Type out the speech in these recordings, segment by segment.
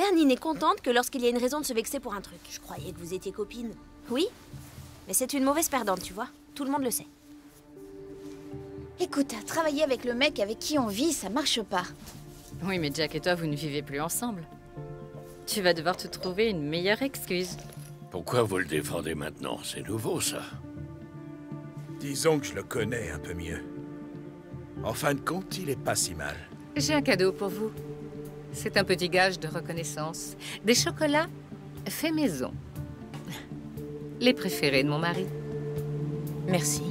Janine n'est contente que lorsqu'il y a une raison de se vexer pour un truc. Je croyais que vous étiez copines. Oui, mais c'est une mauvaise perdante, tu vois. Tout le monde le sait. Écoute, travailler avec le mec avec qui on vit, ça marche pas. Oui, mais Jack et toi, vous ne vivez plus ensemble. Tu vas devoir te trouver une meilleure excuse. Pourquoi vous le défendez maintenant? C'est nouveau, ça. Disons que je le connais un peu mieux. En fin de compte, il est pas si mal. J'ai un cadeau pour vous. C'est un petit gage de reconnaissance. Des chocolats faits maison. Les préférés de mon mari. Merci.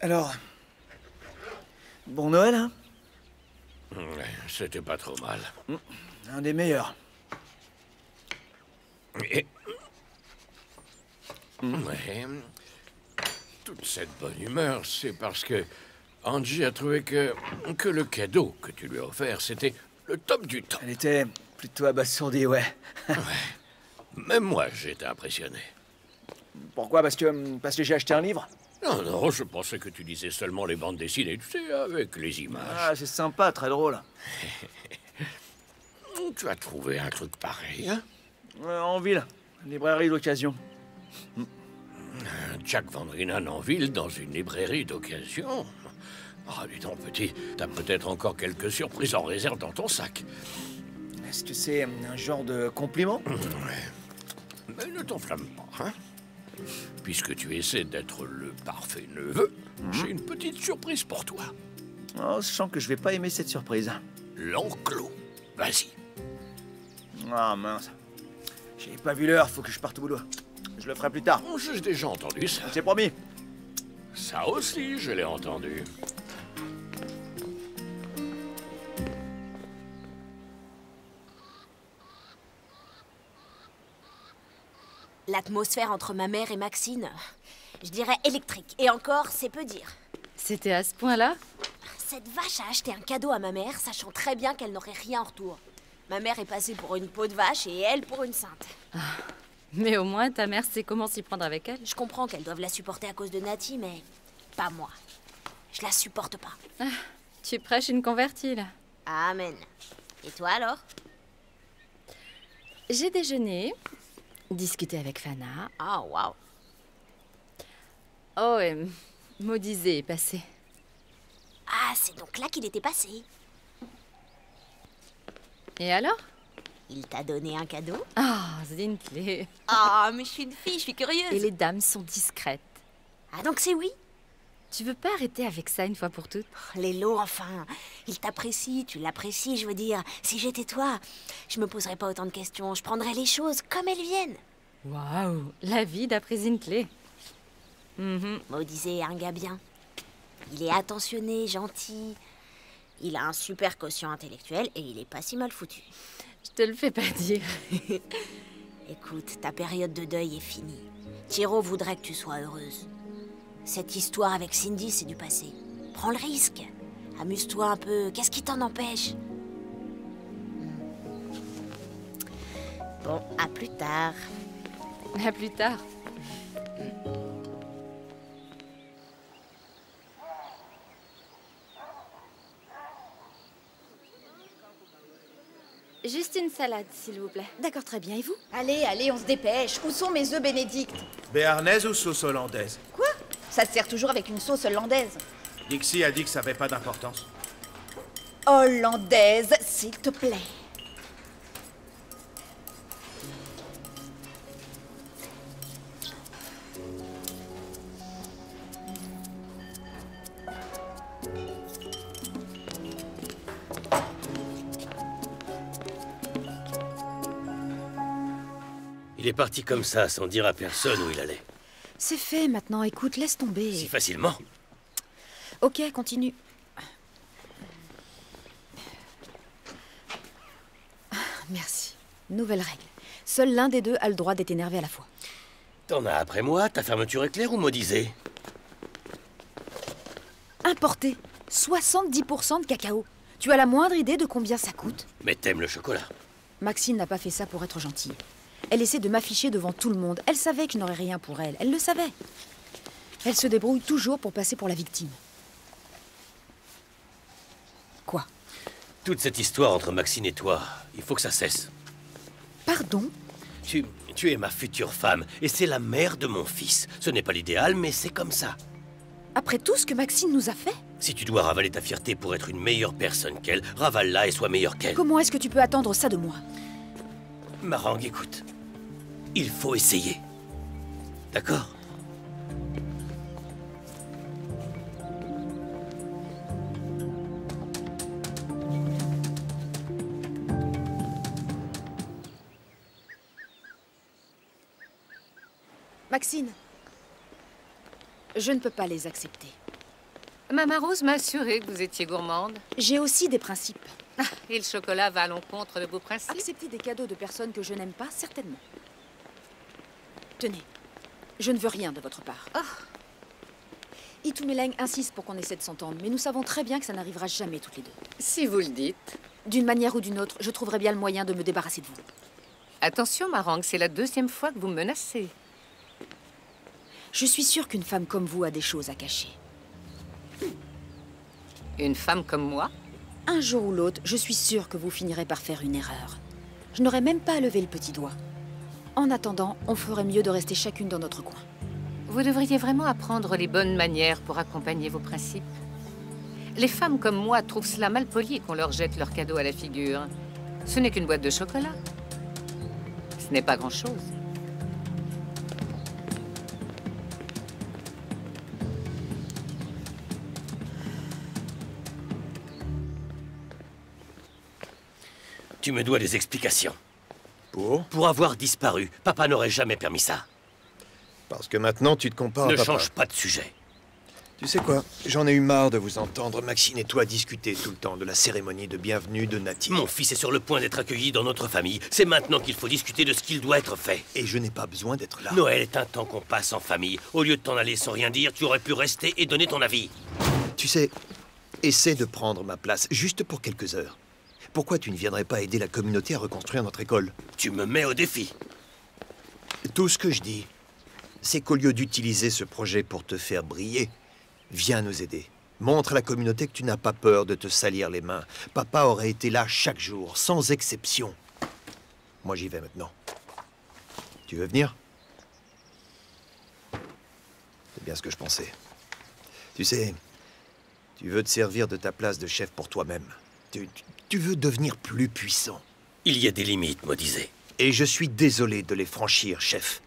Alors... Bon Noël, hein? Ouais, c'était pas trop mal. Un des meilleurs. Et... Ouais. Toute cette bonne humeur, c'est parce que Angie a trouvé que le cadeau que tu lui as offert, c'était le top du top. Elle était plutôt abasourdie, ouais. Ouais. Même moi, j'étais impressionné. Pourquoi? Parce que j'ai acheté un livre? Non, non, je pensais que tu lisais seulement les bandes dessinées, tu sais, avec les images. Ah, c'est sympa, très drôle. Tu as trouvé un truc pareil, hein? En ville, librairie d'occasion. Jack Van Rienan en ville, dans une librairie d'occasion. Ah, dis donc, petit, t'as peut-être encore quelques surprises en réserve dans ton sac. Est-ce que c'est un genre de compliment? Ouais. Mais ne t'enflamme pas, hein? Puisque tu essaies d'être le parfait neveu, j'ai une petite surprise pour toi. Oh, je sens que je vais pas aimer cette surprise. L'enclos. Vas-y. Ah mince. J'ai pas vu l'heure, faut que je parte au boulot. Je le ferai plus tard. Oh, j'ai déjà entendu ça. J'ai promis. Ça aussi, je l'ai entendu. L'atmosphère entre ma mère et Maxine, je dirais électrique. Et encore, c'est peu dire. C'était à ce point-là? Cette vache a acheté un cadeau à ma mère, sachant très bien qu'elle n'aurait rien en retour. Ma mère est passée pour une peau de vache et elle pour une sainte. Mais au moins, ta mère sait comment s'y prendre avec elle. Je comprends qu'elle doive la supporter à cause de Nati, mais pas moi. Je la supporte pas. Ah, tu prêches une convertie, là. Amen. Et toi, alors? J'ai déjeuné, discuté avec Fana. Oh, waouh. Oh, et Maudizé est passé. Ah, c'est donc là qu'il était passé. Et alors? Il t'a donné un cadeau? Ah, Zintley. Ah, mais je suis une fille, je suis curieuse. Et les dames sont discrètes. Ah, donc c'est oui? Tu veux pas arrêter avec ça une fois pour toutes? Les lots, enfin. Il t'apprécie, tu l'apprécies, je veux dire. Si j'étais toi, je me poserais pas autant de questions. Je prendrais les choses comme elles viennent. Waouh, la vie d'après Zintley. Maudizé est un gars bien. Il est attentionné, gentil. Il a un super quotient intellectuel et il est pas si mal foutu. Je te le fais pas dire. Écoute, ta période de deuil est finie. Tiro voudrait que tu sois heureuse. Cette histoire avec Cindy, c'est du passé. Prends le risque. Amuse-toi un peu. Qu'est-ce qui t'en empêche? Bon, à plus tard. À plus tard. Juste une salade, s'il vous plaît. D'accord, très bien. Et vous? Allez, allez, on se dépêche. Où sont mes œufs bénédicts? Béarnaise ou sauce hollandaise? Quoi? Ça se sert toujours avec une sauce hollandaise. Dixie a dit que ça avait pas d'importance. Hollandaise, s'il te plaît. Il est parti comme ça, sans dire à personne où il allait. C'est fait maintenant. Écoute, laisse tomber. Si facilement. Ok, continue. Merci. Nouvelle règle. Seul l'un des deux a le droit d'être énervé à la fois. T'en as après moi, ta fermeture éclair ou modisée? Importé. 70% de cacao. Tu as la moindre idée de combien ça coûte? Mais t'aimes le chocolat. Maxine n'a pas fait ça pour être gentille. Elle essaie de m'afficher devant tout le monde. Elle savait que je n'aurais rien pour elle. Elle le savait. Elle se débrouille toujours pour passer pour la victime. Quoi? Toute cette histoire entre Maxine et toi, il faut que ça cesse. Pardon? Tu es ma future femme, et c'est la mère de mon fils. Ce n'est pas l'idéal, mais c'est comme ça. Après tout ce que Maxine nous a fait? Si tu dois ravaler ta fierté pour être une meilleure personne qu'elle, ravale-la et sois meilleure qu'elle. Comment est-ce que tu peux attendre ça de moi? Marang, écoute. Il faut essayer. D'accord? Maxine, je ne peux pas les accepter. Maman Rose m'a assuré que vous étiez gourmande. J'ai aussi des principes. Ah, et le chocolat va à l'encontre de vos principes. Accepter des cadeaux de personnes que je n'aime pas, certainement. Tenez, je ne veux rien de votre part. Itumeleng insiste pour qu'on essaie de s'entendre, mais nous savons très bien que ça n'arrivera jamais toutes les deux. Si vous le dites. D'une manière ou d'une autre, je trouverai bien le moyen de me débarrasser de vous. Attention, Marang, c'est la 2e fois que vous me menacez. Je suis sûre qu'une femme comme vous a des choses à cacher. Une femme comme moi? Un jour ou l'autre, je suis sûre que vous finirez par faire une erreur. Je n'aurai même pas à lever le petit doigt. En attendant, on ferait mieux de rester chacune dans notre coin. Vous devriez vraiment apprendre les bonnes manières pour accompagner vos principes. Les femmes comme moi trouvent cela malpoli qu'on leur jette leurs cadeaux à la figure. Ce n'est qu'une boîte de chocolat. Ce n'est pas grand-chose. Tu me dois des explications. Pour avoir disparu, papa n'aurait jamais permis ça. Parce que maintenant, tu te compares Ne à papa. change pas de sujet. Tu sais quoi? J'en ai eu marre de vous entendre, Maxine et toi, discuter tout le temps de la cérémonie de bienvenue de Nati. Mon fils est sur le point d'être accueilli dans notre famille. C'est maintenant qu'il faut discuter de ce qu'il doit être fait. Et je n'ai pas besoin d'être là. Noël est un temps qu'on passe en famille. Au lieu de t'en aller sans rien dire, tu aurais pu rester et donner ton avis. Tu sais, essaie de prendre ma place, juste pour quelques heures. Pourquoi tu ne viendrais pas aider la communauté à reconstruire notre école? Tu me mets au défi. Tout ce que je dis, c'est qu'au lieu d'utiliser ce projet pour te faire briller, viens nous aider. Montre à la communauté que tu n'as pas peur de te salir les mains. Papa aurait été là chaque jour, sans exception. Moi, j'y vais maintenant. Tu veux venir? C'est bien ce que je pensais. Tu sais, tu veux te servir de ta place de chef pour toi-même. Tu veux devenir plus puissant. Il y a des limites, Modisé. Et je suis désolé de les franchir, chef.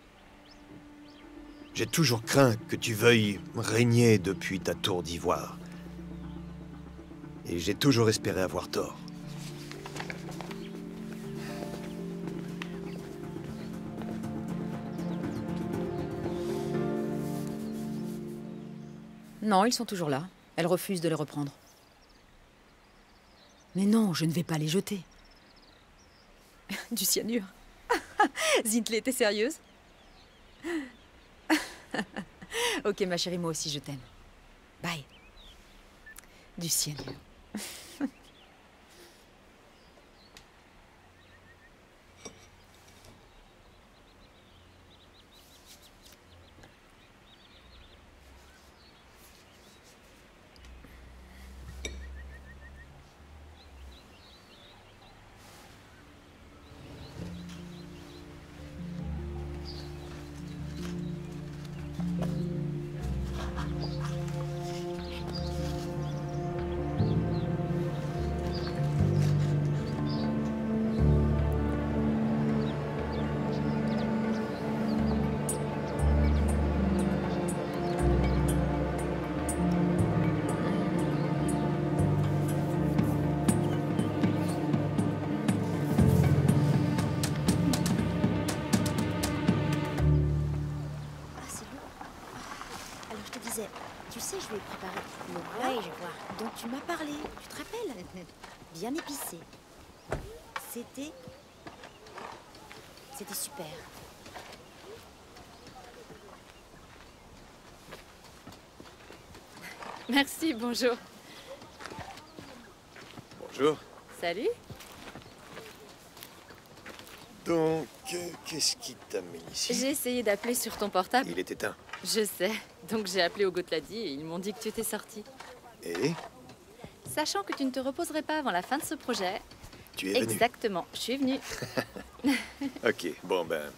J'ai toujours craint que tu veuilles régner depuis ta tour d'ivoire. Et j'ai toujours espéré avoir tort. Non, ils sont toujours là. Elle refuse de les reprendre. Mais non, je ne vais pas les jeter. Du cyanure. Zintley, t'es sérieuse? Ok, ma chérie, moi aussi, je t'aime. Bye. Du cyanure. je lui ai préparé le Oui, plat je vois. dont tu m'as parlé. Tu te rappelles? Bien épicé. C'était super. Merci, bonjour. Bonjour. Salut. Donc, qu'est-ce qui t'amène ici? J'ai essayé d'appeler sur ton portable. Il est éteint. Je sais. Donc j'ai appelé au Gotladi et ils m'ont dit que tu étais sorti. Et Sachant que tu ne te reposerais pas avant la fin de ce projet. tu es venu. Exactement, je suis venue. Ok, bon ben...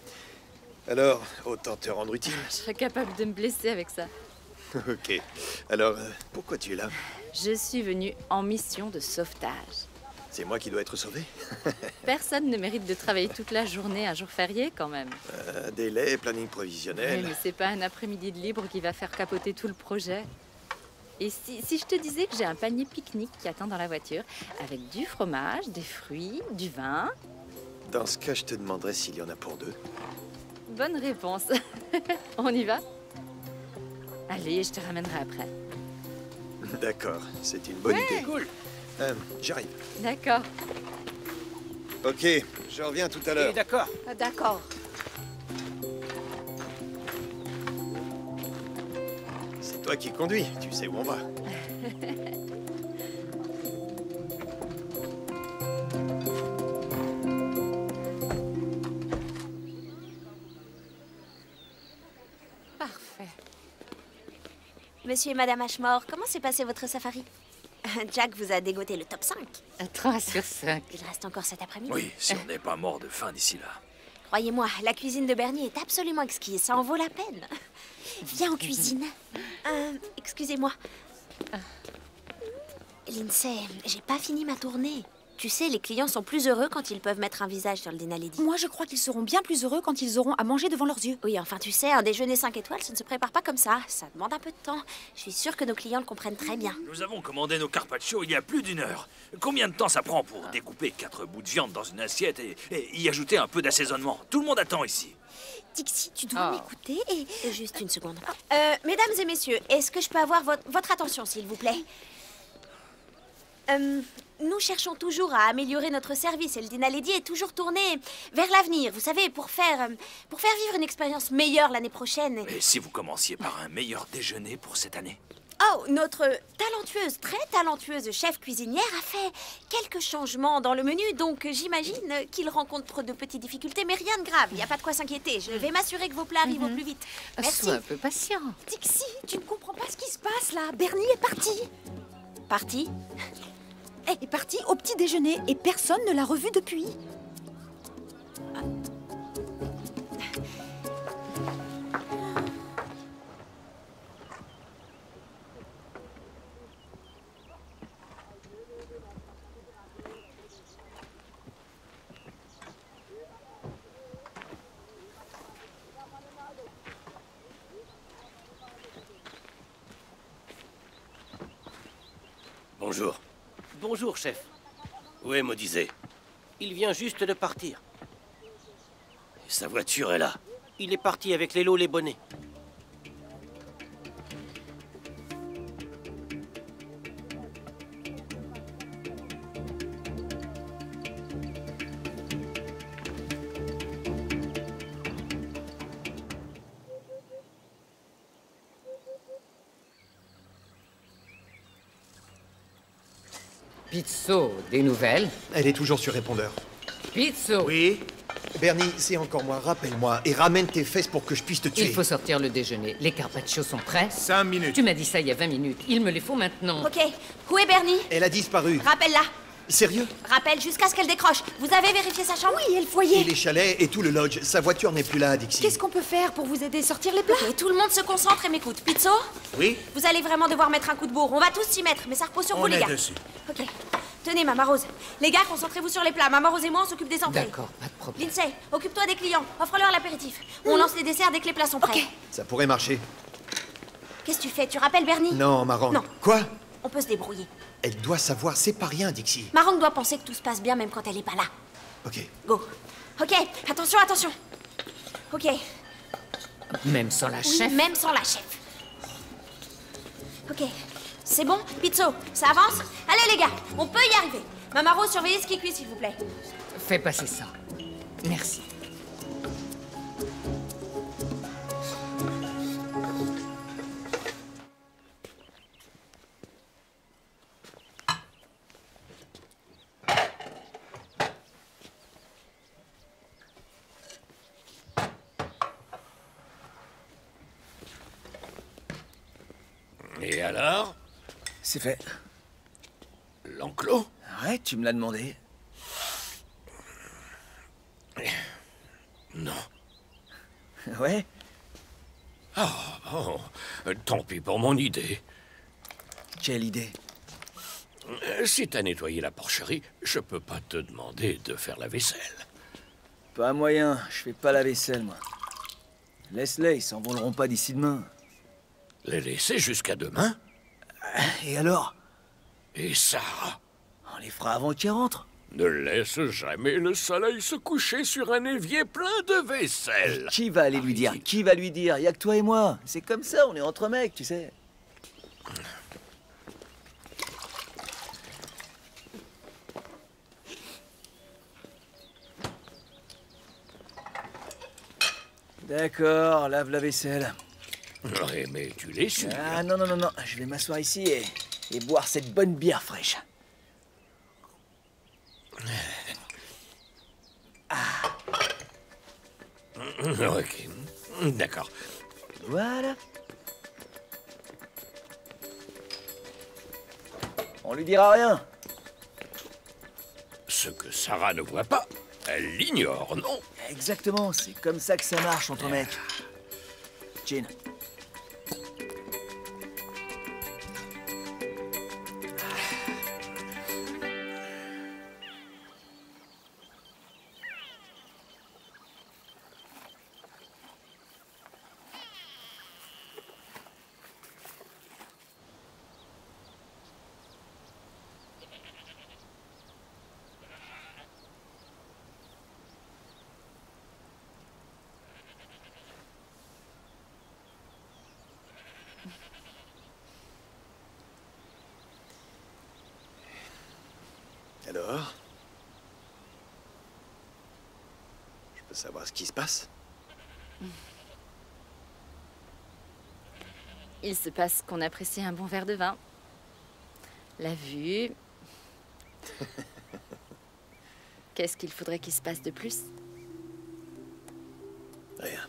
Alors, autant te rendre utile. Je serais capable de me blesser avec ça. Ok. Alors, pourquoi tu es là? Je suis venue en mission de sauvetage. C'est moi qui dois être sauvé? Personne ne mérite de travailler toute la journée un jour férié quand même. Délai, planning Oui, provisionnel... mais c'est pas un après-midi de libre qui va faire capoter tout le projet. Et si je te disais que j'ai un panier pique-nique qui attend dans la voiture, avec du fromage, des fruits, du vin? Dans ce cas, je te demanderais s'il y en a pour deux. Bonne réponse. On y va? Allez, je te ramènerai après. D'accord, c'est une bonne idée. Cool. J'arrive. D'accord. Ok, je reviens tout à l'heure. D'accord. D'accord. C'est toi qui conduis, tu sais où on va. Parfait. Monsieur et Madame Ashmore, comment s'est passé votre safari? Jack vous a dégoté le top 5. 3 sur 5. Il reste encore cet après-midi. Oui, si on n'est pas mort de faim d'ici là. Croyez-moi, la cuisine de Bernie est absolument exquise. Ça en vaut la peine. Viens en cuisine. Excusez-moi. Lindsay, j'ai pas fini ma tournée. Tu sais, les clients sont plus heureux quand ils peuvent mettre un visage sur le Dinaledi. Moi, je crois qu'ils seront bien plus heureux quand ils auront à manger devant leurs yeux. Oui, enfin, tu sais, un déjeuner 5 étoiles, ça ne se prépare pas comme ça. Ça demande un peu de temps. Je suis sûre que nos clients le comprennent très bien. Nous avons commandé nos carpaccio il y a plus d'1 heure. Combien de temps ça prend pour découper 4 bouts de viande dans une assiette et y ajouter un peu d'assaisonnement? Tout le monde attend ici. Dixie, tu dois m'écouter et... Juste une seconde. Mesdames et messieurs, est-ce que je peux avoir votre attention, s'il vous plaît? Nous cherchons toujours à améliorer notre service et le Dinaledi est toujours tourné vers l'avenir, vous savez, pour faire vivre une expérience meilleure l'année prochaine. Et si vous commenciez par un meilleur déjeuner pour cette année? Oh, notre talentueuse, très talentueuse chef cuisinière a fait quelques changements dans le menu, donc j'imagine qu'il rencontre de petites difficultés, mais rien de grave, il n'y a pas de quoi s'inquiéter. Je vais m'assurer que vos plats arrivent au plus vite. Merci. Sois un peu patient. Dixie, tu ne comprends pas ce qui se passe là. Bernie est parti. Parti? Elle est partie au petit déjeuner et personne ne l'a revue depuis. Bonjour. Bonjour, chef. Où est Modizé? Il vient juste de partir. Et sa voiture est là. Il est parti avec les lots, les bonnets. Pizzo, des nouvelles? Elle est toujours sur répondeur. Pizzo! Oui? Bernie, c'est encore moi, rappelle-moi, et ramène tes fesses pour que je puisse te tuer. Il faut sortir le déjeuner. Les carpaccio sont prêts? 5 minutes. Tu m'as dit ça il y a 20 minutes. Il me les faut maintenant. Ok, où est Bernie? Elle a disparu. Rappelle-la. Sérieux? Rappelle jusqu'à ce qu'elle décroche. Vous avez vérifié sa chambre? Oui, et le foyer. Et les chalets et tout le lodge. Sa voiture n'est plus là, Dixie. Qu'est-ce qu'on peut faire pour vous aider à sortir les plats? Ok, tout le monde se concentre et m'écoute. Pizzo? Oui? Vous allez vraiment devoir mettre un coup de bourre. On va tous s'y mettre, mais ça repose sur vous, On les est gars. dessus. Ok. Tenez, Mama Rose. Les gars, concentrez-vous sur les plats. Mama Rose et moi, on s'occupe des entrées. D'accord, pas de problème. Lindsay, occupe-toi des clients. Offre-leur l'apéritif. On lance les desserts dès que les plats sont prêts. Ça pourrait marcher. Qu'est-ce que tu fais? Tu rappelles Bernie? Non, Marang. Non. Quoi? On peut se débrouiller. Elle doit savoir, c'est pas rien, Dixie. Marang doit penser que tout se passe bien même quand elle est pas là. Ok. Go. Ok, attention, attention. Ok. Même sans la Oui, chef? même sans la chef. Ok, c'est bon, Pizzo, ça avance? Allez les gars, on peut y arriver. Mamaro, surveillez ce qui cuit, s'il vous plaît. Fais passer ça. Merci. Et alors? C'est fait. L'enclos? Ouais, tu me l'as demandé. Non. Ouais? Ah, bon. Tant pis pour mon idée. Quelle idée? Si t'as nettoyé la porcherie, je peux pas te demander de faire la vaisselle. Pas moyen, je fais pas la vaisselle, moi. Laisse-les, ils s'envoleront pas d'ici demain. Les laisser jusqu'à demain? Et alors? Et Sarah? On les fera avant qu'ils rentrent. Ne laisse jamais le soleil se coucher sur un évier plein de vaisselle. Qui va aller lui dire? Qui va lui dire? Y a que toi et moi. C'est comme ça, on est entre mecs, tu sais. D'accord, lave la vaisselle. Ouais, mais tu l'essuies. Ah non, non, non, non, je vais m'asseoir ici et boire cette bonne bière fraîche. Ok, d'accord. Voilà. On lui dira rien. Ce que Sarah ne voit pas, elle l'ignore, non? Exactement, c'est comme ça que ça marche entre mecs. Jean. Alors? Je peux savoir ce qui se passe? Il se passe qu'on apprécie un bon verre de vin. La vue. Qu'est-ce qu'il faudrait qu'il se passe de plus? Rien.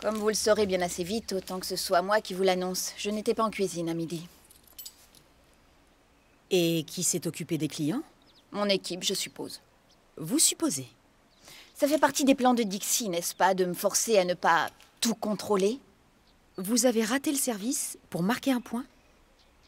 Comme vous le saurez bien assez vite, autant que ce soit moi qui vous l'annonce, je n'étais pas en cuisine à midi. Et qui s'est occupé des clients? Mon équipe, je suppose. Vous supposez? Ça fait partie des plans de Dixie, n'est-ce pas, de me forcer à ne pas tout contrôler? Vous avez raté le service pour marquer un point?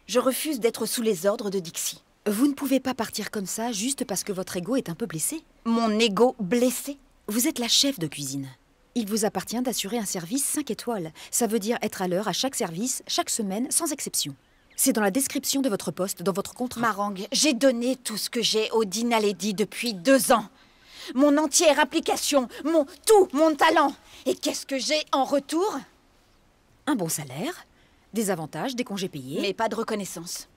Je refuse d'être sous les ordres de Dixie. Vous ne pouvez pas partir comme ça juste parce que votre ego est un peu blessé. Mon ego blessé? Vous êtes la chef de cuisine. Il vous appartient d'assurer un service 5 étoiles. Ça veut dire être à l'heure à chaque service, chaque semaine, sans exception. C'est dans la description de votre poste, dans votre contrat. Marang, j'ai donné tout ce que j'ai au Dinaledi depuis 2 ans. Mon entière application, mon talent. Et qu'est-ce que j'ai en retour? Un bon salaire, des avantages, des congés payés. Mais pas de reconnaissance.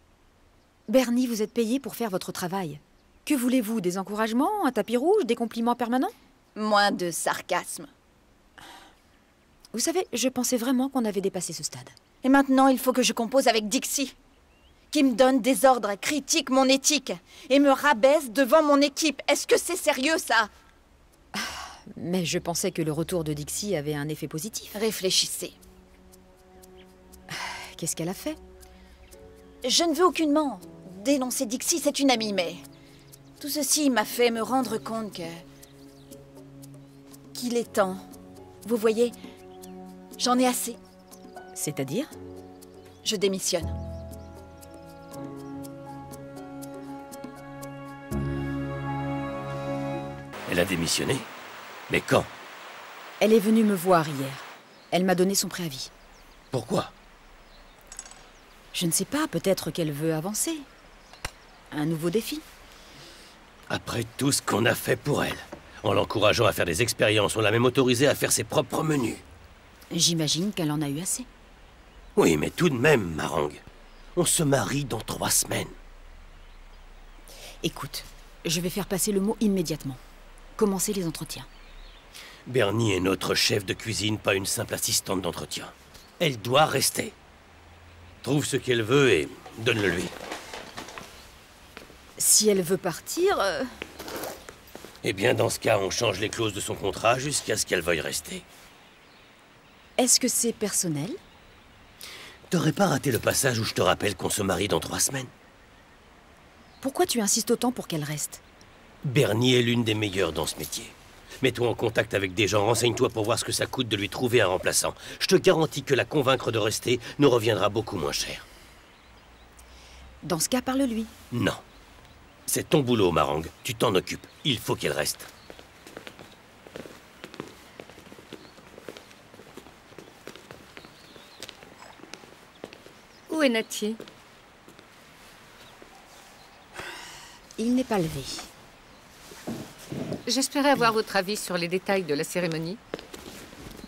Bernie, vous êtes payé pour faire votre travail. Que voulez-vous? Des encouragements, un tapis rouge, des compliments permanents? Moins de sarcasme. Vous savez, je pensais vraiment qu'on avait dépassé ce stade. Et maintenant, il faut que je compose avec Dixie, qui me donne des ordres, critique mon éthique, et me rabaisse devant mon équipe. Est-ce que c'est sérieux, ça? Mais je pensais que le retour de Dixie avait un effet positif. Réfléchissez. Qu'est-ce qu'elle a fait? Je ne veux aucunement dénoncer Dixie, c'est une amie, mais... tout ceci m'a fait me rendre compte qu'il est temps. Vous voyez, j'en ai assez. C'est-à-dire? Je démissionne. Elle a démissionné? Mais quand? Elle est venue me voir hier. Elle m'a donné son préavis. Pourquoi? Je ne sais pas, peut-être qu'elle veut avancer. Un nouveau défi. Après tout ce qu'on a fait pour elle, en l'encourageant à faire des expériences, on l'a même autorisée à faire ses propres menus. J'imagine qu'elle en a eu assez. Oui, mais tout de même, Marangue. On se marie dans 3 semaines. Écoute, je vais faire passer le mot immédiatement. Commencez les entretiens. Bernie est notre chef de cuisine, pas une simple assistante d'entretien. Elle doit rester. Trouve ce qu'elle veut et donne-le lui. Si elle veut partir... Eh bien, dans ce cas, on change les clauses de son contrat jusqu'à ce qu'elle veuille rester. Est-ce que c'est personnel? T'aurais pas raté le passage où je te rappelle qu'on se marie dans 3 semaines? Pourquoi tu insistes autant pour qu'elle reste? Bernie est l'une des meilleures dans ce métier. Mets-toi en contact avec des gens, renseigne-toi pour voir ce que ça coûte de lui trouver un remplaçant. Je te garantis que la convaincre de rester nous reviendra beaucoup moins cher. Dans ce cas, parle-lui. Non. C'est ton boulot, Marangue. Tu t'en occupes. Il faut qu'elle reste. Où est Nati? Il n'est pas levé. J'espérais avoir votre avis sur les détails de la cérémonie.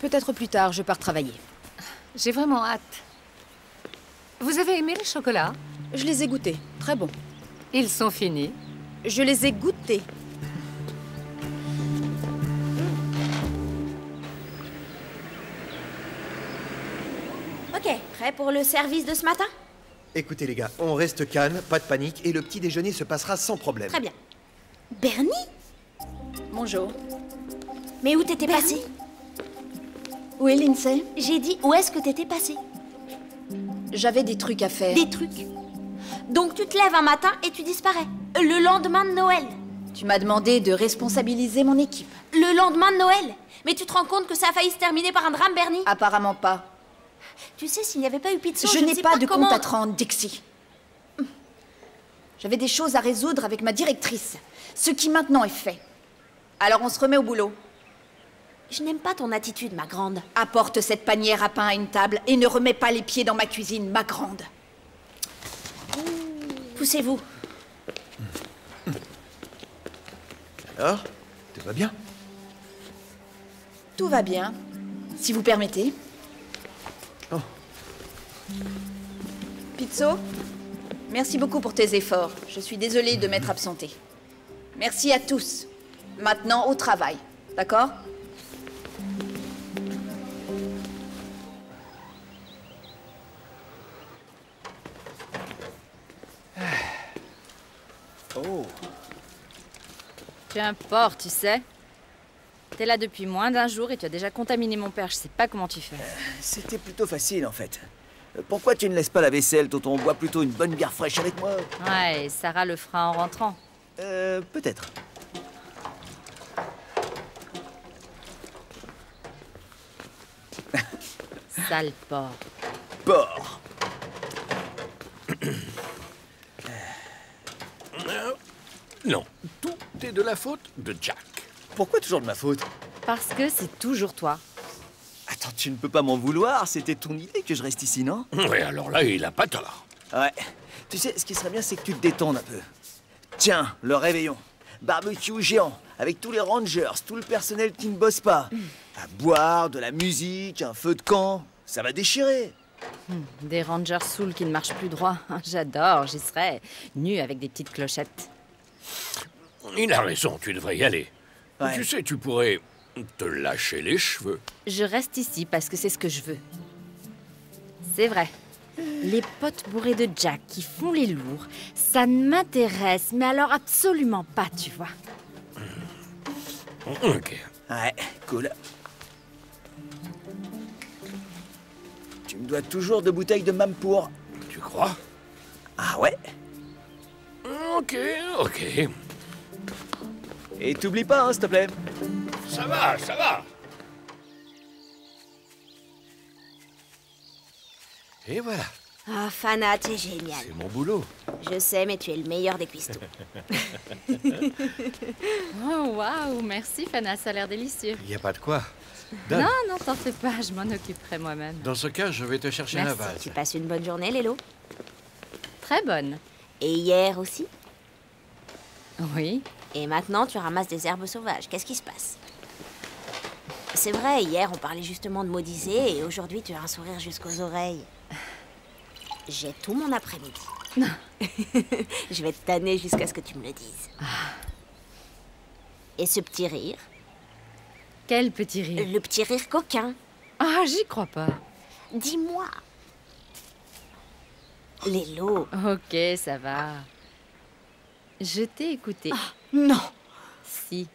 Peut-être plus tard, je pars travailler. J'ai vraiment hâte. Vous avez aimé les chocolats? Je les ai goûtés. Très bons. Ils sont finis. Je les ai goûtés. Ok, prêt pour le service de ce matin? Écoutez les gars, on reste calme, pas de panique, et le petit déjeuner se passera sans problème. Très bien. Bernie? Bonjour. Mais où t'étais passé? Où est Lindsay? J'ai dit où est-ce que t'étais passé? J'avais des trucs à faire. Des trucs? Donc tu te lèves un matin et tu disparais. Le lendemain de Noël. Tu m'as demandé de responsabiliser mon équipe. Le lendemain de Noël? Mais tu te rends compte que ça a failli se terminer par un drame, Bernie? Apparemment pas. Tu sais, s'il n'y avait pas eu pizza, Je n'ai sais pas de comment... compte à te rendre, Dixie. J'avais des choses à résoudre avec ma directrice. Ce qui maintenant est fait. Alors on se remet au boulot. Je n'aime pas ton attitude, ma grande. Apporte cette panière à pain à une table et ne remets pas les pieds dans ma cuisine, ma grande. Poussez-vous. Alors, tout va bien? Tout va bien, si vous permettez. Oh. Pizzo, merci beaucoup pour tes efforts. Je suis désolée de m'être absentée. Merci à tous. Maintenant, au travail. D'accord? Oh. Peu importe, tu sais. T'es là depuis moins d'1 jour et tu as déjà contaminé mon père. Je sais pas comment tu fais. C'était plutôt facile, en fait. Pourquoi tu ne laisses pas la vaisselle, Tonton? On boit plutôt une bonne bière fraîche avec moi. Ouais, et Sarah le fera en rentrant. Peut-être. Sale porc. Porc. Non, tout est de la faute de Jack. Pourquoi toujours de ma faute? Parce que c'est toujours toi. Attends, tu ne peux pas m'en vouloir. C'était ton idée que je reste ici, non? Oui, alors là, il a pas tort. Ouais. Tu sais, ce qui serait bien, c'est que tu te détendes un peu. Tiens, le réveillon. Barbecue géant, avec tous les rangers, tout le personnel qui ne bosse pas. À boire, de la musique, un feu de camp. Ça va déchirer. Des rangers saouls qui ne marchent plus droit. J'adore, j'y serais. Nu avec des petites clochettes. Il a raison, tu devrais y aller. Ouais. Tu sais, tu pourrais te lâcher les cheveux. Je reste ici parce que c'est ce que je veux. C'est vrai. Les potes bourrés de Jack qui font les lourds, ça ne m'intéresse, mais alors absolument pas, tu vois. Ok. Ouais, cool. Tu me dois toujours 2 bouteilles de Mampour. Tu crois? Ah ouais? Ok, ok. Et t'oublies pas, hein, s'il te plaît. Ça va, ça va. Et voilà. Ah, Fana, t'es génial. C'est mon boulot. Je sais, mais tu es le meilleur des cuistots. Oh, waouh, merci Fana, ça a l'air délicieux. Il n'y a pas de quoi. Donne. Non, non, t'en fais pas, je m'en occuperai moi-même. Dans ce cas, je vais te chercher la Merci. vase. Tu passes une bonne journée, Lélo? Très bonne. Et hier aussi? Oui. Et maintenant, tu ramasses des herbes sauvages. Qu'est-ce qui se passe? C'est vrai, hier, on parlait justement de Maudisée et aujourd'hui, tu as un sourire jusqu'aux oreilles. J'ai tout mon après-midi. Je vais te tanner jusqu'à ce que tu me le dises. Et ce petit rire? Quel petit rire. Le petit rire coquin. Ah, j'y crois pas. Dis-moi. Lélo. Ok, ça va. Je t'ai écouté. Non. Si.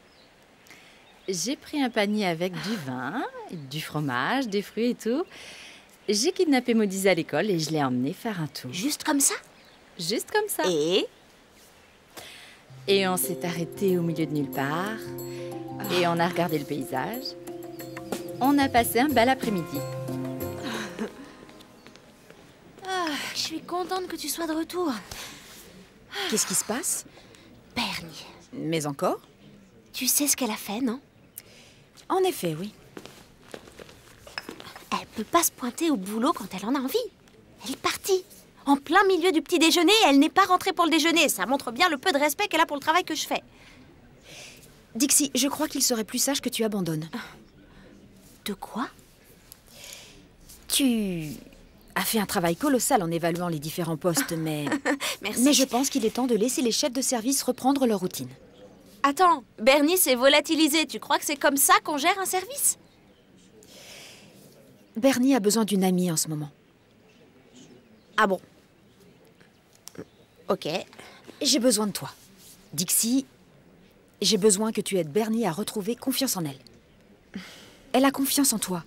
J'ai pris un panier avec du vin, du fromage, des fruits et tout. J'ai kidnappé Maudisée à l'école et je l'ai emmenée faire un tour. Juste comme ça? Juste comme ça. Et on s'est arrêté au milieu de nulle part. Et on a regardé le paysage. On a passé un bel après-midi. Je suis contente que tu sois de retour. Qu'est-ce qui se passe? Bernie. Mais encore? Tu sais ce qu'elle a fait, non? En effet, oui. Elle peut pas se pointer au boulot quand elle en a envie. Elle est partie. En plein milieu du petit déjeuner, elle n'est pas rentrée pour le déjeuner. Ça montre bien le peu de respect qu'elle a pour le travail que je fais. Dixie, je crois qu'il serait plus sage que tu abandonnes. De quoi? Tu as fait un travail colossal en évaluant les différents postes, mais... Merci. Mais je pense qu'il est temps de laisser les chefs de service reprendre leur routine. Attends, Bernie s'est volatilisé. Tu crois que c'est comme ça qu'on gère un service? Bernie a besoin d'une amie en ce moment. Ah bon? Ok. J'ai besoin de toi. Dixie, j'ai besoin que tu aides Bernie à retrouver confiance en elle. Elle a confiance en toi.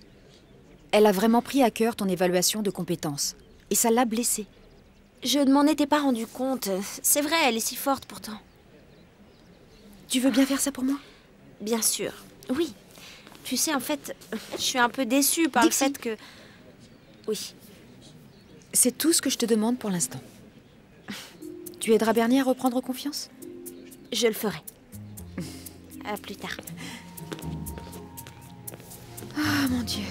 Elle a vraiment pris à cœur ton évaluation de compétences. Et ça l'a blessée. Je ne m'en étais pas rendu compte. C'est vrai, elle est si forte pourtant. Tu veux bien faire ça pour moi? Bien sûr, oui. Tu sais, en fait, je suis un peu déçue par Dixie. le fait que... Oui. C'est tout ce que je te demande pour l'instant. Tu aideras Bernie à reprendre confiance? Je le ferai. À plus tard. Ah, mon Dieu.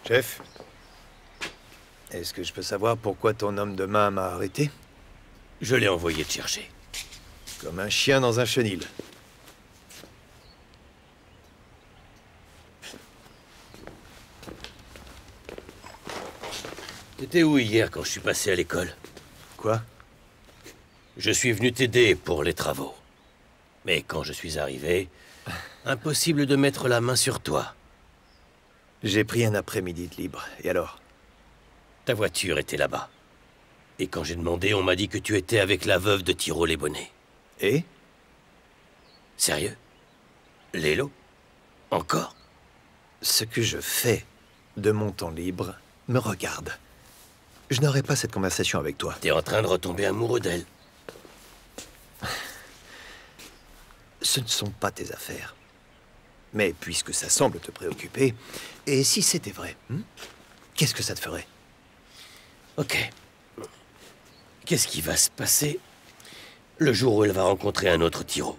Chef, est-ce que je peux savoir pourquoi ton homme de main m'a arrêté? Je l'ai envoyé te chercher. Comme un chien dans un chenil. T'étais où hier quand je suis passé à l'école? Quoi? Je suis venu t'aider pour les travaux. Mais quand je suis arrivé, impossible de mettre la main sur toi. J'ai pris un après-midi de libre. Et alors? Ta voiture était là-bas. Et quand j'ai demandé, on m'a dit que tu étais avec la veuve de Tiro les Bonnets. Et? Sérieux? Lélo? Encore? Ce que je fais de mon temps libre me regarde. Je n'aurais pas cette conversation avec toi. T'es en train de retomber amoureux d'elle. Ce ne sont pas tes affaires. Mais puisque ça semble te préoccuper, et si c'était vrai, qu'est-ce que ça te ferait? Ok. Qu'est-ce qui va se passer le jour où elle va rencontrer un autre Tiro?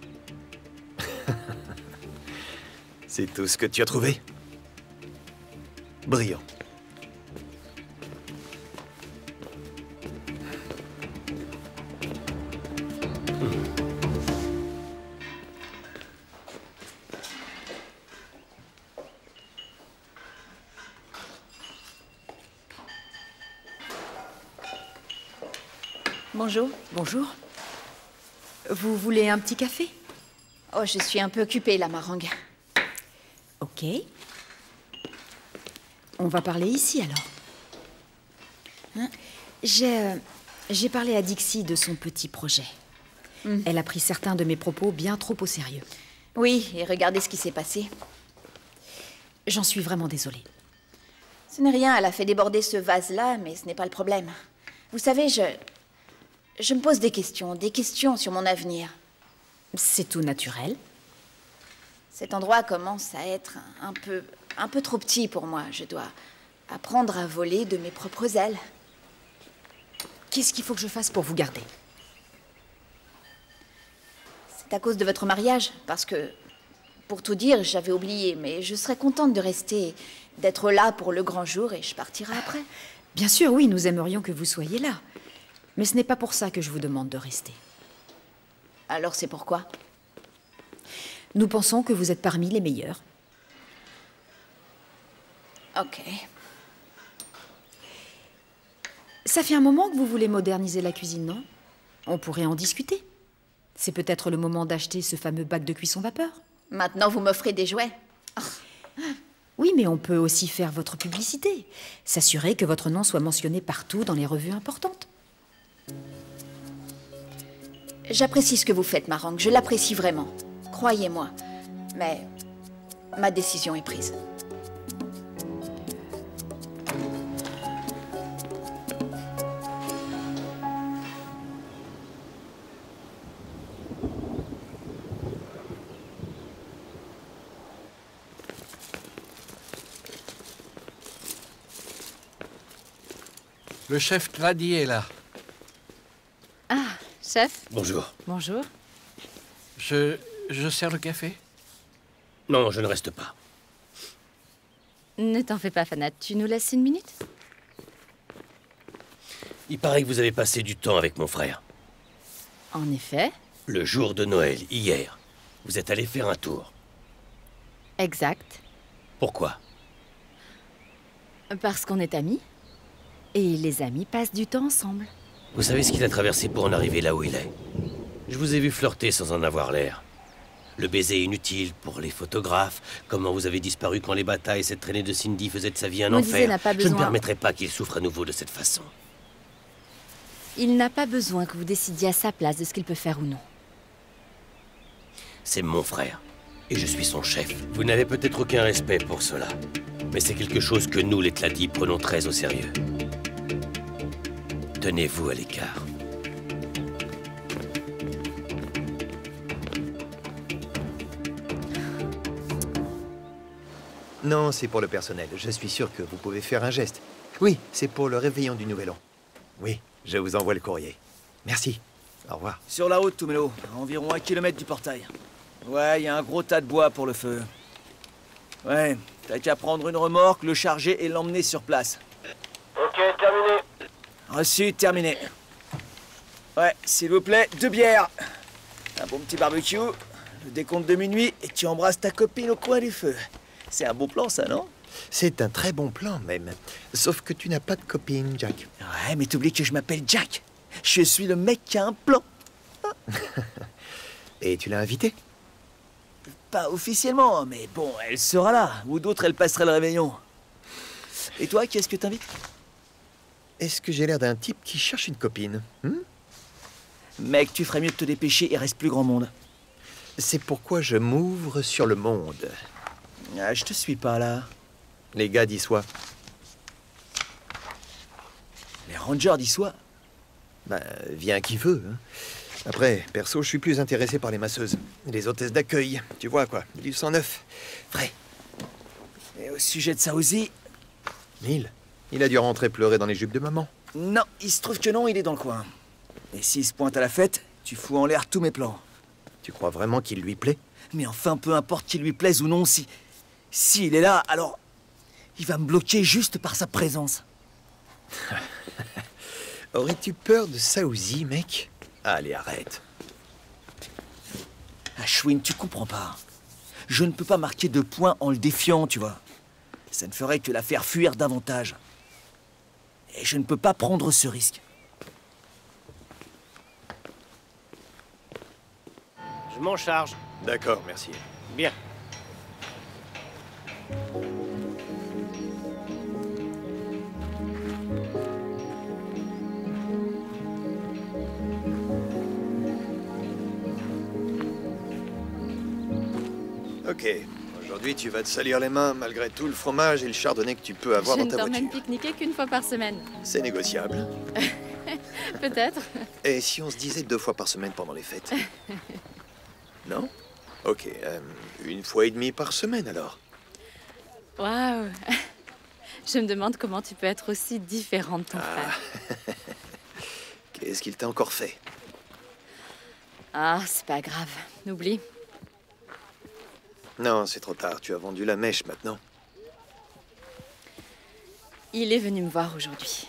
C'est tout ce que tu as trouvé? Brillant. Bonjour. Bonjour. Vous voulez un petit café? Oh, je suis un peu occupée, la Marangue. Ok. On va parler ici, alors. Hein? J'ai parlé à Dixie de son petit projet. Elle a pris certains de mes propos bien trop au sérieux. Oui, et regardez ce qui s'est passé. J'en suis vraiment désolée. Ce n'est rien, elle a fait déborder ce vase-là, mais ce n'est pas le problème. Vous savez, je me pose des questions sur mon avenir. C'est tout naturel. Cet endroit commence à être un peu trop petit pour moi. Je dois apprendre à voler de mes propres ailes. Qu'est-ce qu'il faut que je fasse pour vous garder? C'est à cause de votre mariage, parce que, pour tout dire, j'avais oublié, mais je serais contente de rester, d'être là pour le grand jour et je partirai après. Bien sûr, oui, nous aimerions que vous soyez là. Mais ce n'est pas pour ça que je vous demande de rester. Alors c'est pourquoi? Nous pensons que vous êtes parmi les meilleurs. Ok. Ça fait un moment que vous voulez moderniser la cuisine, non? On pourrait en discuter. C'est peut-être le moment d'acheter ce fameux bac de cuisson vapeur. Maintenant, vous m'offrez des jouets. Oui, mais on peut aussi faire votre publicité. S'assurer que votre nom soit mentionné partout dans les revues importantes. J'apprécie ce que vous faites, Marang. Je l'apprécie vraiment. Croyez-moi. Mais ma décision est prise. Le chef Tradi est là. Ah, chef. Bonjour. Bonjour. Je sers le café? Non, je ne reste pas. Ne t'en fais pas, Fanat. Tu nous laisses une minute? Il paraît que vous avez passé du temps avec mon frère. En effet. Le jour de Noël, hier, vous êtes allé faire un tour. Exact. Pourquoi? Parce qu'on est amis. Et les amis passent du temps ensemble. Vous savez ce qu'il a traversé pour en arriver là où il est? Je vous ai vu flirter sans en avoir l'air. Le baiser inutile pour les photographes, comment vous avez disparu quand les batailles, cette traînée de Cindy faisait de sa vie un enfer. n'a pas Je ne besoin. permettrai pas qu'il souffre à nouveau de cette façon. Il n'a pas besoin que vous décidiez à sa place de ce qu'il peut faire ou non. C'est mon frère, et je suis son chef. Vous n'avez peut-être aucun respect pour cela, mais c'est quelque chose que nous, les Tladi, prenons très au sérieux. Tenez-vous à l'écart. Non, c'est pour le personnel. Je suis sûr que vous pouvez faire un geste. Oui, c'est pour le réveillon du Nouvel An. Oui, je vous envoie le courrier. Merci. Au revoir. Sur la route, Tumelo, à environ 1 kilomètre du portail. Ouais, il y a un gros tas de bois pour le feu. Ouais, t'as qu'à prendre une remorque, le charger et l'emmener sur place. Ok, terminé. Reçu, terminé. Ouais, s'il vous plaît, 2 bières. Un bon petit barbecue, le décompte de minuit et tu embrasses ta copine au coin du feu. C'est un beau plan, ça, non? C'est un très bon plan, même. Sauf que tu n'as pas de copine, Jack. Ouais, mais t'oublies que je m'appelle Jack. Je suis le mec qui a un plan. Et tu l'as invitée? Pas officiellement, mais bon, elle sera là. Ou d'autres, elle passerait le réveillon. Et toi, qu'est-ce que t'invites? Est-ce que j'ai l'air d'un type qui cherche une copine? Mec, tu ferais mieux de te dépêcher, il reste plus grand monde. C'est pourquoi je m'ouvre sur le monde. Ah, je te suis pas, là. Les gars d'Issois. Les rangers d'Issois? Bah, vient qui veut. Hein. Après, perso, je suis plus intéressé par les masseuses. Les hôtesses d'accueil. Tu vois, quoi. Du sang neuf. Frais. Et au sujet de Saouzi... Il a dû rentrer pleurer dans les jupes de maman. Non, il se trouve que non, il est dans le coin. Et s'il se pointe à la fête, tu fous en l'air tous mes plans. Tu crois vraiment qu'il lui plaît? Mais enfin, peu importe qu'il lui plaise ou non, s'il est là, alors... il va me bloquer juste par sa présence. Aurais-tu peur de Saouzi, mec? Allez, arrête. Ashwin, tu comprends pas. Je ne peux pas marquer de points en le défiant, tu vois. Ça ne ferait que la faire fuir davantage. Et je ne peux pas prendre ce risque. Je m'en charge. D'accord, merci. Bien. Ok, Aujourd'hui, tu vas te salir les mains malgré tout le fromage et le chardonnay que tu peux avoir Je dans ne ta t'emmène voiture. pique-niquer qu'une fois par semaine. C'est négociable. Peut-être. Et si on se disait 2 fois par semaine pendant les fêtes? Non? Ok, 1 fois et demie par semaine alors. Waouh. Je me demande comment tu peux être aussi différent de ton frère. Qu'est-ce qu'il t'a encore fait? Ah, c'est pas grave. N'oublie. Non, c'est trop tard. Tu as vendu la mèche maintenant. Il est venu me voir aujourd'hui.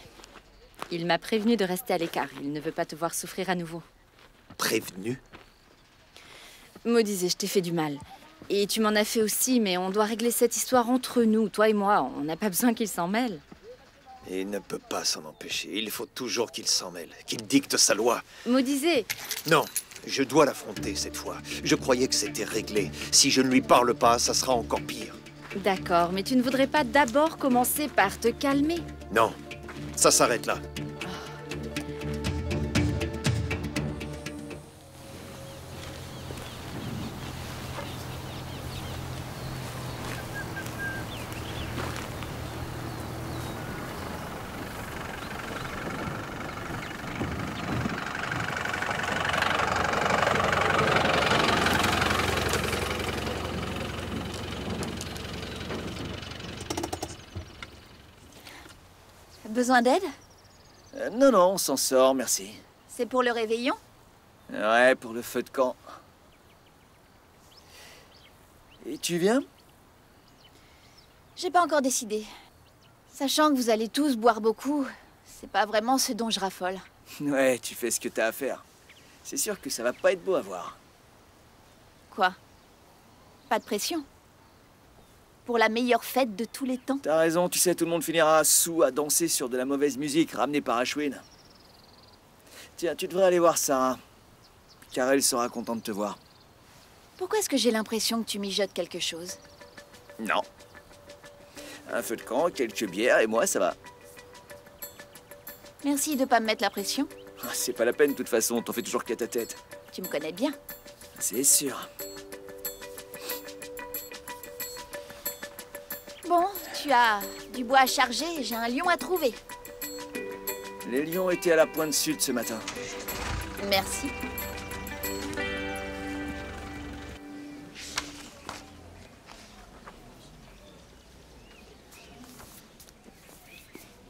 Il m'a prévenu de rester à l'écart. Il ne veut pas te voir souffrir à nouveau. Prévenu? Maudisé, je t'ai fait du mal. Et tu m'en as fait aussi, mais on doit régler cette histoire entre nous, toi et moi. On n'a pas besoin qu'il s'en mêle. Il ne peut pas s'en empêcher. Il faut toujours qu'il s'en mêle, qu'il dicte sa loi. Maudisé. Non, je dois l'affronter cette fois. Je croyais que c'était réglé. Si je ne lui parle pas, ça sera encore pire. D'accord, mais tu ne voudrais pas d'abord commencer par te calmer? Non, ça s'arrête là. Besoin d'aide? Non, non, on s'en sort, merci. C'est pour le réveillon? Ouais, pour le feu de camp. Et tu viens? J'ai pas encore décidé. Sachant que vous allez tous boire beaucoup, c'est pas vraiment ce dont je raffole. Ouais, tu fais ce que t'as à faire. C'est sûr que ça va pas être beau à voir. Quoi? Pas de pression? Pour la meilleure fête de tous les temps? T'as raison, tu sais, tout le monde finira sous à danser sur de la mauvaise musique ramenée par Ashwin. Tiens, tu devrais aller voir Sarah. Car elle sera contente de te voir. Pourquoi est-ce que j'ai l'impression que tu mijotes quelque chose? Non. Un feu de camp, quelques bières et moi, ça va. Merci de pas me mettre la pression. Ah, c'est pas la peine, de toute façon, t'en fais toujours qu'à ta tête. Tu me connais bien. C'est sûr. Bon, tu as du bois à charger, j'ai un lion à trouver. Les lions étaient à la pointe sud ce matin. Merci.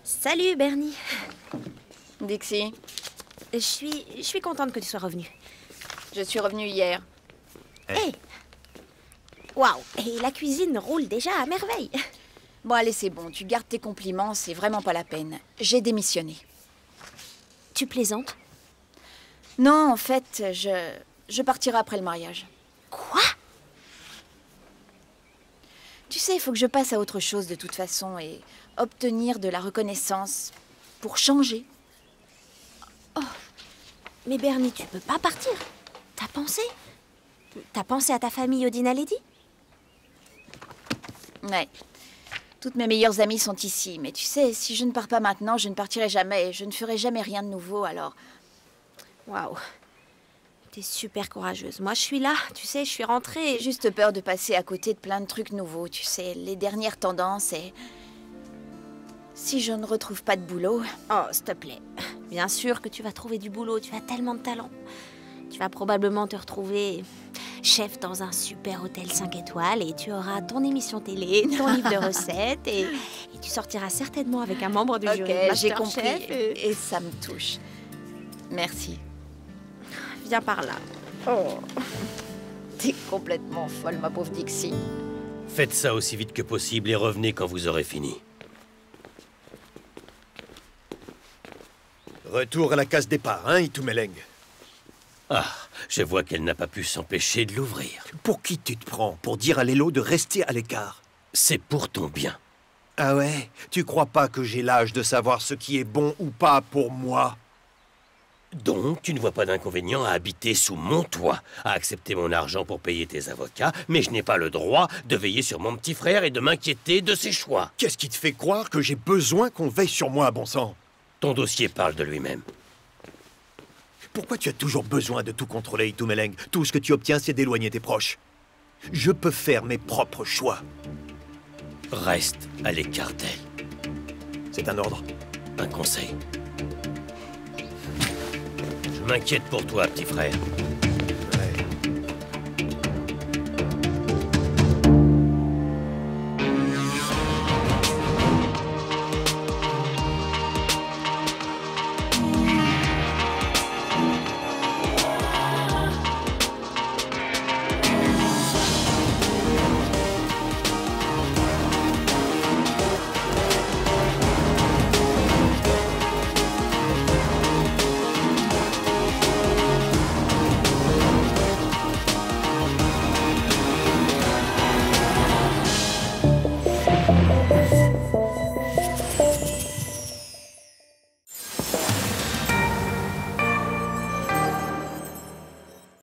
Salut, Bernie. Dixie, Je suis contente que tu sois revenue. je suis revenue hier. Hé! Waouh! Et la cuisine roule déjà à merveille. Bon, allez, c'est bon, tu gardes tes compliments, c'est vraiment pas la peine. J'ai démissionné. Tu plaisantes? Non, en fait, je partirai après le mariage. Quoi? Tu sais, il faut que je passe à autre chose de toute façon et obtenir de la reconnaissance pour changer. Oh! Mais Bernie, tu peux pas partir. T'as pensé? T'as pensé à ta famille au Dinaledi? Ouais. Toutes mes meilleures amies sont ici, mais tu sais, si je ne pars pas maintenant, je ne partirai jamais. Je ne ferai jamais rien de nouveau, alors... Waouh! T'es super courageuse. Moi, je suis là. Tu sais, je suis rentrée. J'ai juste peur de passer à côté de plein de trucs nouveaux, tu sais, les dernières tendances et... Si je ne retrouve pas de boulot... Oh, s'il te plaît. Bien sûr que tu vas trouver du boulot. Tu as tellement de talent. Tu vas probablement te retrouver chef dans un super hôtel 5 étoiles et tu auras ton émission télé, ton livre de recettes et tu sortiras certainement avec un membre du jury. Ok, j'ai Masterchef compris. Et ça me touche. Merci. Viens par là. Oh. T'es complètement folle, ma pauvre Dixie. Faites ça aussi vite que possible et revenez quand vous aurez fini. Retour à la case départ, hein, Itumeleng? Ah, je vois qu'elle n'a pas pu s'empêcher de l'ouvrir. Pour qui tu te prends? Pour dire à Lélo de rester à l'écart? C'est pour ton bien. Ah ouais? Tu crois pas que j'ai l'âge de savoir ce qui est bon ou pas pour moi? Donc, tu ne vois pas d'inconvénient à habiter sous mon toit, à accepter mon argent pour payer tes avocats, mais je n'ai pas le droit de veiller sur mon petit frère et de m'inquiéter de ses choix. Qu'est-ce qui te fait croire que j'ai besoin qu'on veille sur moi, bon sang? Ton dossier parle de lui-même. Pourquoi tu as toujours besoin de tout contrôler, Itumeleng? Tout ce que tu obtiens, c'est d'éloigner tes proches. Je peux faire mes propres choix. Reste à l'écart d'elle. C'est un ordre. Un conseil. Je m'inquiète pour toi, petit frère.